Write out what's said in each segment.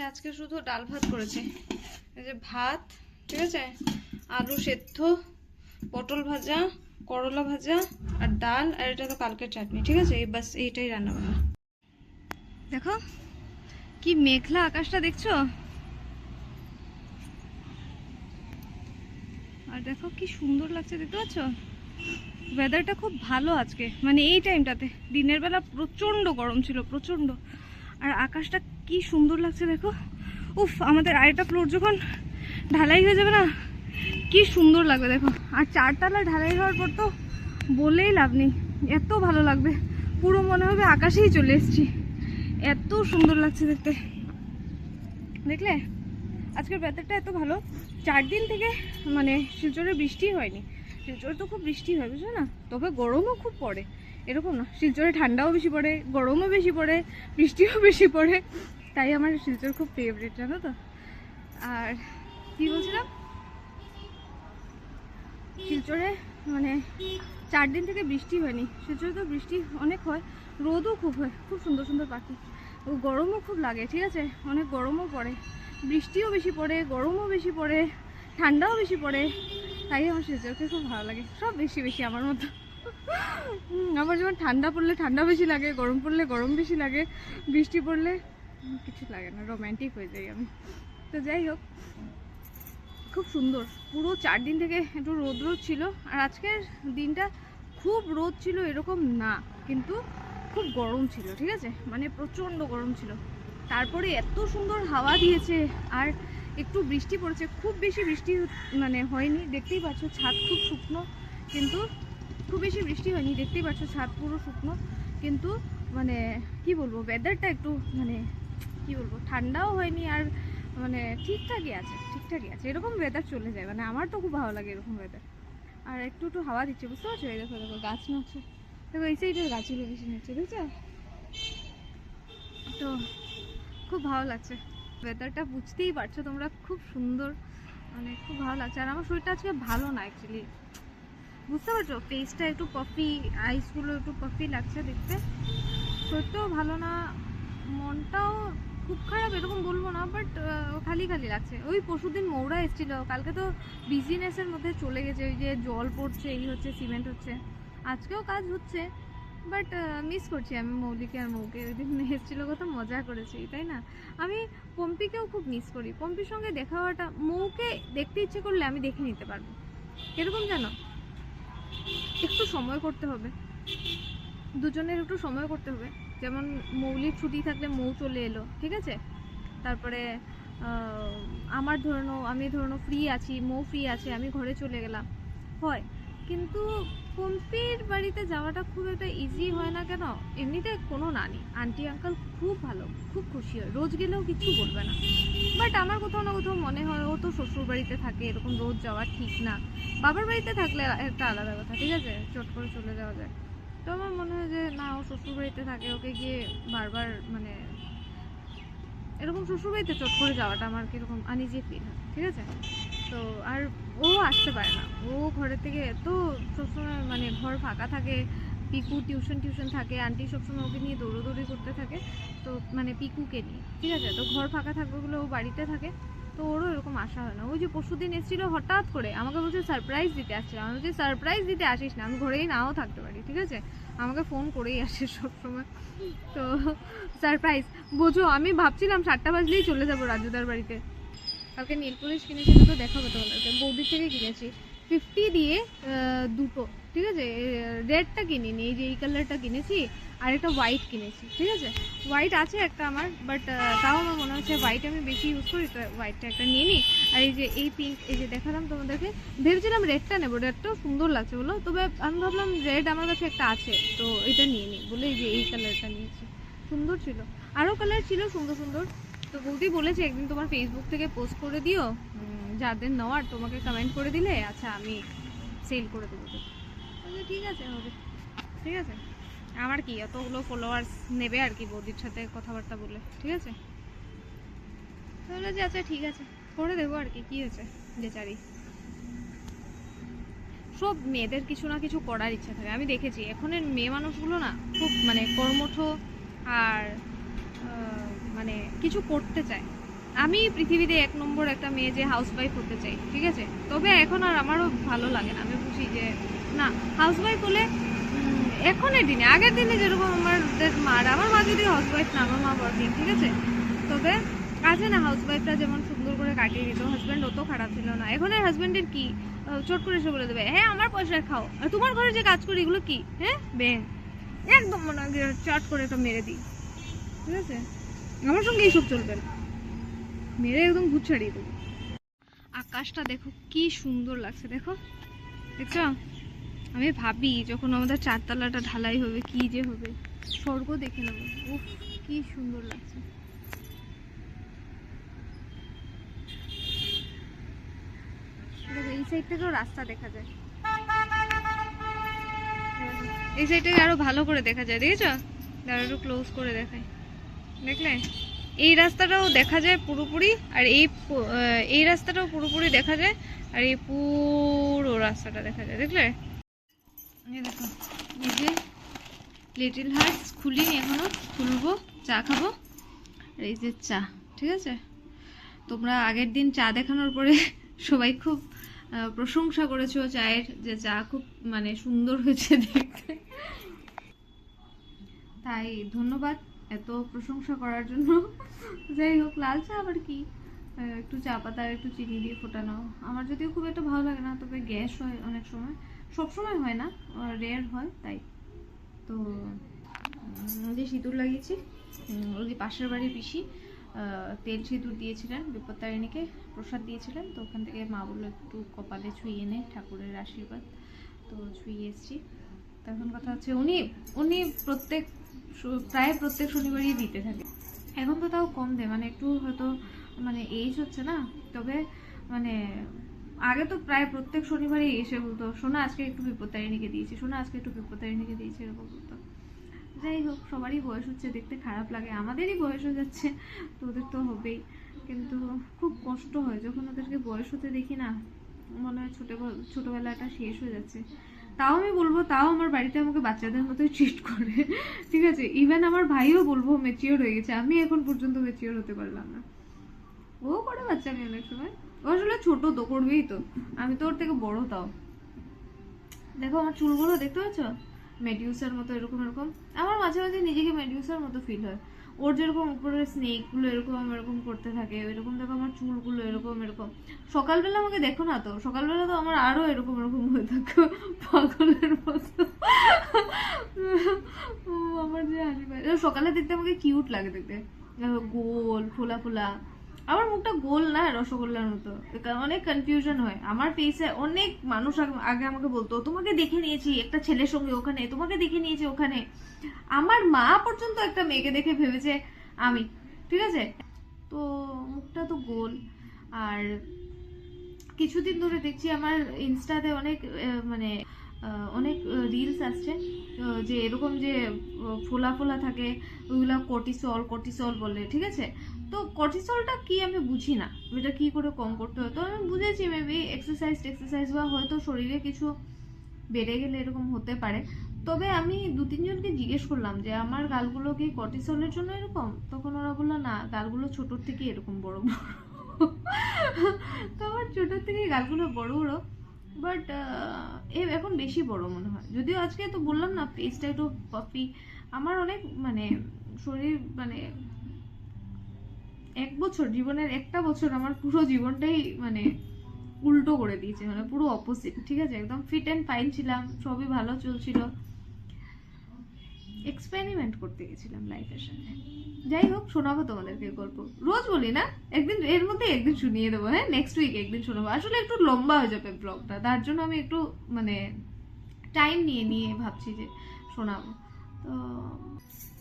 আজকে শুধু ডাল ভাত করেছি। এই যে ভাত, ঠিক আছে, আলু সেদ্ধ, পটল ভাজা, করলা ভাজা আর ডাল, আর এটা তো কালকের চাটনি, ঠিক আছে। এই বাস এইটাই রান্না বান্না। দেখো কি মেঘলা আকাশটা দেখছো, আর দেখো কি সুন্দর লাগছে, দেখতে পাচ্ছ। ওয়েদারটা খুব ভালো আজকে, মানে এই টাইমটাতে। দিনের বেলা প্রচণ্ড গরম ছিল, প্রচণ্ড। আর আকাশটা কি সুন্দর লাগছে দেখো। উফ, আমাদের আরেকটা ফ্লোর যখন ঢালাই হয়ে যাবে না, কি সুন্দর লাগবে দেখো। আর 4 তলা ঢালাই হওয়ার পর তো বলেই লাভ নেই, এত ভালো লাগবে, পুরো মনে হবে আকাশেই চলে এসেছি, এত সুন্দর লাগছে দেখতে। দেখলে আজকের ওয়েদারটা এত ভালো। 4 দিন থেকে মানে শিলচরে বৃষ্টি হয়নি। শিলচরে তো খুব বৃষ্টি হয়, বুঝছো না, তবে গরমও খুব পড়ে, এরকম না। শিলচরে ঠান্ডাও বেশি পড়ে, গরমও বেশি পড়ে, বৃষ্টিও বেশি পড়ে, তাই আমার শিলচর খুব ফেভারিট, জানো তো। আর কি বলছিলাম, শিলচরে মানে 4 দিন থেকে বৃষ্টি হয়নি। শিলচরে তো বৃষ্টি অনেক হয়, রোদও খুব হয়, খুব সুন্দর সুন্দর পাখি, ও গরমও খুব লাগে, ঠিক আছে, অনেক গরমও পড়ে, বৃষ্টিও বেশি পড়ে, গরমও বেশি পড়ে, ঠান্ডাও বেশি পড়ে, তাই আমার শিলচরকে খুব ভালো লাগে। সব বেশি বেশি আমার মতো। আমার যেমন ঠান্ডা পড়লে ঠান্ডা বেশি লাগে, গরম পড়লে গরম বেশি লাগে, বৃষ্টি পড়লে কিছু লাগে না, রোম্যান্টিক হয়ে যাই আমি। তো যাই হোক, খুব সুন্দর। পুরো 4 দিন থেকে একটু রোদ রোদ ছিল, আর আজকের দিনটা খুব রোদ ছিল এরকম না, কিন্তু খুব গরম ছিল, ঠিক আছে, মানে প্রচণ্ড গরম ছিল। তারপরে এত সুন্দর হাওয়া দিয়েছে, আর একটু বৃষ্টি পড়েছে, খুব বেশি বৃষ্টি মানে হয়নি, দেখতেই পাচ্ছ ছাদ খুব শুকনো, কিন্তু খুব বেশি বৃষ্টি হয়নি, দেখতেই পাচ্ছ ছাদ পুরো শুকনো, কিন্তু মানে কি বলবো, ওয়েদারটা একটু মানে কি বলবো, ঠান্ডাও হয়নি, আর মানে ঠিকঠাকই আছে, ঠিকঠাকই আছে, এরকম ওয়েদার চলে যায়, মানে আমার তো খুব ভালো লাগে এরকম ওয়েদার। আর একটু একটু হাওয়া দিচ্ছে, বুঝতে পারছো, এই দেখো দেখো গাছ নাচছে, দেখো এই সাইডের গাছগুলো বেশি নাচছে, দেখছো তো, খুব ভালো লাগছে ওয়েদারটা, বুঝতেই পারছো তোমরা, খুব সুন্দর, মানে খুব ভালো লাগছে। আর আমার শরীরটা আজকে ভালো না অ্যাকচুয়ালি, বুঝতে পারছো, ফেসটা একটু পফি, আইসগুলো একটু পফি লাগছে দেখতে, শরীরটাও ভালো না, মনটাও খুব খারাপ এরকম বলবো না, বাট খালি খালি লাগছে। ওই পরশুদিন মৌরা এসেছিলো, কালকে তো বিজিনেসের মধ্যে চলে গেছে, ওই যে জল পড়ছে, এই হচ্ছে, সিমেন্ট হচ্ছে, আজকেও কাজ হচ্ছে, বাট মিস করছি আমি মৌলিকে আর মৌকে। ওই দিন এসেছিলো, কত মজা করেছি, তাই না। আমি পম্পিকেও খুব মিস করি, পম্পির সঙ্গে দেখা হওয়াটা, মৌকে দেখতে ইচ্ছে করলে আমি দেখে নিতে পারবো, এরকম জানো, একটু সময় করতে হবে, দুজনের একটু সময় করতে হবে। যেমন মৌলির ছুটি থাকলে মৌ চলে এলো, ঠিক আছে, তারপরে আমার আমি ধরনো ফ্রি আছি, মৌ ফ্রি আছে, আমি ঘরে চলে গেলাম, হয়। কিন্তু পম্পির বাড়িতে যাওয়াটা খুব একটা ইজি হয় না, কেন, এমনিতে কোনো নানি আন্টি আঙ্কাল খুব ভালো, খুব খুশি হয়, রোজ গেলেও কিছু বলবে না, বাট আমার কোথাও না কোথাও মনে হয় ও তো শ্বশুর বাড়িতে থাকে, এরকম রোজ যাওয়া ঠিক না। বাবার বাড়িতে থাকলে একটা আলাদা কথা, ঠিক আছে, চট করে চলে যাওয়া যায়। তো আমার মনে হয় যে না, ও শ্বশুরবাড়িতে থাকে, ওকে গিয়ে বারবার মানে এরকম শ্বশুরবাড়িতে চট করে যাওয়াটা আমার কীরকম আনইজি ফিল হয়, ঠিক আছে। তো আর ও আসতে পারে না, ও ঘরের থেকে এত সবসময় মানে ঘর ফাঁকা থাকে, পিকু টিউশন থাকে, আন্টি সবসময় ওকে নিয়ে দৌড়োদৌড়ি করতে থাকে, তো মানে পিকুকে নিয়ে, ঠিক আছে, তো ঘর ফাঁকা থাকবে বলে ও বাড়িতে থাকে, তো ওরও এরকম আসা হয় না। ওই যে পরশুদিন এসেছিলো হঠাৎ করে, আমাকে বলছে সারপ্রাইজ দিতে আসছিলাম, আমি বলছি সারপ্রাইজ দিতে আসিস না, আমি ঘরেই নাও থাকতে পারি, ঠিক আছে, আমাকে ফোন করেই আসে সবসময়। তো সারপ্রাইজ বোঝো, আমি ভাবছিলাম 7টা বাজলেই চলে যাবো রাজুদার বাড়িতে। কালকে নেল পলিশ কিনেছিল, তো দেখাবো তোমাদেরকে, বৌদির থেকে কিনেছি 50 দিয়ে দুটো, ঠিক আছে, রেডটা কিনিনি, এই যে এই কালারটা কিনেছি, আর একটা হোয়াইট কিনেছি, ঠিক আছে, হোয়াইট আছে একটা আমার, বাট তাও আমার মনে হচ্ছে হোয়াইট আমি বেশি ইউজ করি, তো হোয়াইটটা একটা নিয়ে নিই। আর এই যে এই পিঙ্ক, এই যে দেখালাম তোমাদেরকে, ভেবেছিলাম রেডটা নেবো, রেডটাও সুন্দর লাগছে বলো, তবে আমি ভাবলাম রেড আমার কাছে একটা আছে, তো এটা নিয়ে নিই বলে এই যে এই কালারটা নিয়েছি, সুন্দর ছিল, আরও কালার ছিল সুন্দর সুন্দর। তো বৌদি বলেছে একদিন তোমার ফেসবুক থেকে পোস্ট করে দিও, যাদের নেওয়ার তোমাকে কমেন্ট করে দিলে, আচ্ছা আমি সেল করে দেবো, ঠিক আছে হবে, ঠিক আছে, আমার কি অতগুলো ফলোয়ার্স নেবে আর কি বৌদির সাথে কথাবার্তা বলে, ঠিক আছে, তাহলে যে আচ্ছা ঠিক আছে করে দেবো আর কি হয়েছে, বেচারি। সব মেয়েদের কিছু না কিছু করার ইচ্ছা থাকে, আমি দেখেছি এখনের মেয়ে মানুষগুলো না খুব মানে কর্মঠ, আর মানে কিছু করতে চায়, আমি পৃথিবীতে 1 নম্বর একটা মেয়ে যে হাউসওয়াইফ হতে চাই, ঠিক আছে। তবে এখন আর আমারও ভালো লাগে না, আমি বুঝি যে না, হাউসওয়াইফ হলে এখনের দিনে, আগের দিনে যেরকম আমাদের মারা, আমার মা যদি হাউসওয়াইফ না, আমার মা ওয়ার্কিং, ঠিক আছে। তবে আছে না হাউসওয়াইফটা যেমন সুন্দর করে কাটিয়ে দিত, হাজব্যান্ড অত খারাপ ছিল না। এখন আর হাজব্যান্ডের কি চট করে এসে বলে দেবে, হ্যাঁ আমার পয়সায় খাও, আর তোমার ঘরে যে কাজ করি এগুলো কি, হ্যাঁ ব্যাং, একদম মনে হয় চট করে একটা মেরে দিই, ঠিক আছে। আমার সঙ্গে এইসব চলবে না, মেরে একদম ভূত ছাড়িয়ে দেবো। আকাশটা দেখো কি সুন্দর লাগছে, দেখো, দেখছো। আমি ভাবি যখন আমাদের 4 তলাটা ঢালাই হবে কি যে হবে, স্বর্গ দেখে নেবো। উফ কি সুন্দর লাগছে। এই সাইড থেকেও রাস্তা দেখা যায়, এই সাইড থেকে আরো ভালো করে দেখা যায়, দেখেছো। দাঁড়া একটু ক্লোজ করে দেখাই, দেখলে এই রাস্তাটাও দেখা যায় পুরোপুরি, আর এই রাস্তাটাও পুরোপুরি দেখা যায়, আর এই পুরো রাস্তাটা দেখা যায়, দেখলে। এই দেখো, এই যে লিটল হার্টস খুলিনি এখনো, খুলবো, চা খাবো। আর এই যে চা, ঠিক আছে। তোমরা আগের দিন চা দেখানোর পরে সবাই খুব প্রশংসা করেছো চায়ের, যে চা খুব মানে সুন্দর হয়েছে দেখতে, তাই ধন্যবাদ এত প্রশংসা করার জন্য। যাই হোক, লাল চা আবার কি, একটু চা পাতা আর একটু চিনি দিয়ে ফোটানো। আমার যদিও খুব একটা ভালো লাগে না, তবে গ্যাস হয় অনেক সময়, সব সময় হয় না, রেয়ার হয়, তাই। তো যে সিঁদুর লাগিয়েছি, ওই যে পাশের বাড়ির পিসি তেল সিঁদুর দিয়েছিলেন, বিপত্তারিণীকে প্রসাদ দিয়েছিলেন, তো ওখান থেকে মা বললো একটু কপালে ছুঁয়ে নে, ঠাকুরের আশীর্বাদ, তো ছুঁয়ে এসেছি। তখন কথা হচ্ছে উনি প্রায় প্রত্যেক শনিবারই দিতে থাকে। এখন তো তাও কম দেয়, মানে একটু হয়তো মানে এজ হচ্ছে না, তবে মানে আগে তো প্রায় প্রত্যেক শনিবারই এসে বলতো, শোনা আজকে একটু বিপত্তারিণীকে দিয়েছি, শোনা আজকে একটু বিপত্তারিণীকে দিয়েছি, এরকম বলতো। যাই হোক, সবারই বয়স হচ্ছে, দেখতে খারাপ লাগে, আমাদেরই বয়স হয়ে যাচ্ছে, তো ওদের তো হবেই, কিন্তু খুব কষ্ট হয় যখন ওদেরকে বয়স হতে দেখি না, মনে হয় ছোটবেলাটা শেষ হয়ে যাচ্ছে। তাও আমি বলবো, তাও আমার বাড়িতে আমাকে বাচ্চাদের মতোই ট্রিট করে, ঠিক আছে। ইভেন আমার ভাইও বলবো ম্যাচিওর হয়ে গেছে, আমি এখন পর্যন্ত ম্যাচিওর হতে পারলাম না। ও করে বাচ্চা মেয়ে অনেক সময়, ও আসলে ছোট তো, করবেই তো, আমি তো ওর থেকে বড়। তাও দেখো আমার চুলগুলো, দেখতে পাচ্ছ, মেডিউসার মতো এরকম এরকম। আমার মাঝে মাঝে নিজেকে মেডিউসার মতো ফিল হয়, ওর যেরকম উপরের স্নেকগুলো এরকম এরকম করতে থাকে, এরকম দেখো আমার চুলগুলো এরকম এরকম। সকালবেলা আমাকে দেখো না তো, সকালবেলা তো আমার আরো এরকম এরকম হয়ে থাকো, পাগলের মতো। আমার যে হাসি পায়, সকালে দেখতে আমাকে কিউট লাগে দেখতে, গোল ফোলা ফোলা। আমার মুখটা গোল না, রসগোল্লার মতো, অনেক কনফিউশন হয় আমার ফেসে। অনেক মানুষ আগে আমাকে বলতো, তোমাকে দেখে নিয়েছি একটা ছেলের সঙ্গে ওখানে, তোমাকে দেখে নিয়েছি ওখানে। আমার মা পর্যন্ত একটা মেয়েকে দেখে ভেবেছে আমি, ঠিক আছে। তো মুখটা তো গোল। আর কিছুদিন ধরে দেখছি আমার ইনস্টাতে অনেক মানে অনেক রিলস আসছে, যে এরকম যে ফোলা ফোলা থাকে, ওইগুলা কর্টিসল বলে, ঠিক আছে। তো কর্টিসলটা কি আমি বুঝি না, এটা কি করে কম করতে হয়। তো আমি বুঝেছি মেবি এক্সারসাইজ বা হয়তো শরীরে কিছু বেড়ে গেলে এরকম হতে পারে। তবে আমি 2-3 জনকে জিজ্ঞেস করলাম যে আমার গালগুলো কি কর্টিসলের জন্য এরকম, তখন ওরা বললো না, গালগুলো ছোটোর থেকে এরকম বড় বড়। তো আমার ছোটোর থেকে গালগুলো বড় বড়, বাট এখন বেশি বড় মনে হয়। যদিও আজকে তো বললাম না, ফেসটা একটু পাফি, আমার অনেক মানে শরীর মানে 1 বছর, জীবনের একটা বছর আমার পুরো জীবনটাই মানে উল্টো করে দিয়েছে, মানে পুরো অপোজিট, ঠিক আছে। একদম ফিট অ্যান্ড ফাইন ছিলাম, সবই ভালো চলছিল, এক্সপেরিমেন্ট করতে গেছিলাম লাইফের সাথে। যাই হোক, শোনাবো তোমাদেরকে গল্প, রোজ বলি না, একদিন এর মধ্যে একদিন শুনিয়ে দেবো, হ্যাঁ নেক্সট উইক একদিন শোনাবো। আসলে একটু লম্বা হয়ে যাবে ব্লগটা, তার জন্য আমি একটু মানে টাইম নিয়ে ভাবছি যে শোনাবো। তো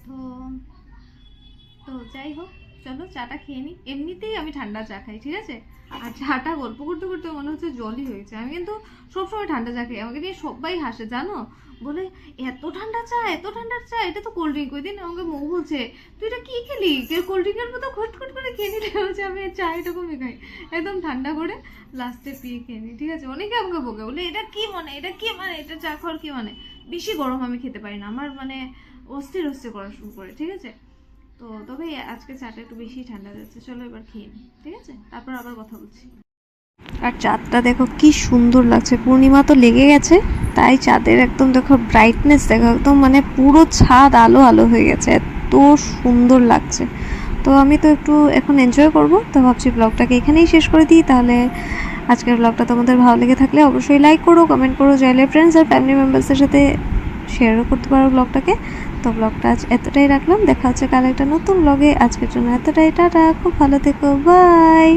তো তো যাই হোক, চলো চাটা খেয়ে নিই। এমনিতেই আমি ঠান্ডা চা খাই, ঠিক আছে। আর চাটা গল্প করতে করতে মনে হচ্ছে জলই হয়েছে। আমি কিন্তু সবসময় ঠান্ডা চা খাই, আমাকে নিয়ে সবাই হাসে জানো, বলে এত ঠান্ডা চা, এটা তো কোল্ড ড্রিঙ্ক। ওই দিন আমাকে মৌ বলছে, তুই এটা কি খেলি, কোল্ড ড্রিঙ্কের মতো খটখট করে খেয়ে নিলে। হচ্ছে আমি চা এরকমই খাই, একদম ঠান্ডা করে লাস্টে পিয়ে খেয়ে নিই, ঠিক আছে। অনেকে আমাকে বলে এটা কি মানে, এটা চা খাওয়ার কি মানে। বেশি গরম আমি খেতে পারি না, আমার মানে অস্থির করা শুরু করে, ঠিক আছে। তো তবে আজকে চাটা একটু বেশি ঠান্ডা যাচ্ছে, চলো এবার খেয়ে নিই, ঠিক আছে, তারপর আবার কথা বলছি। আর চাঁদটা দেখো কি সুন্দর লাগছে, পূর্ণিমা তো লেগে গেছে, তাই চাঁদের একদম দেখো ব্রাইটনেস দেখো, একদম মানে পুরো ছাদ আলো আলো হয়ে গেছে, এত সুন্দর লাগছে। তো আমি তো একটু এখন এনজয় করব, তো ভাবছি ব্লগটাকে এখানেই শেষ করে দিই। তাহলে আজকের ব্লগটা তোমাদের ভালো লেগে থাকলে অবশ্যই লাইক করো, কমেন্ট করো, চাইলে ফ্রেন্ডস আর ফ্যামিলি মেম্বার্সদের সাথে শেয়ারও করতে পারো ব্লগটাকে। তো ব্লগটা আজ এতটাই রাখলাম, দেখা হচ্ছে কাল একটা নতুন ব্লগে। আজকের জন্য এতটাই, টাটা, খুব ভালো থেকো, বাই।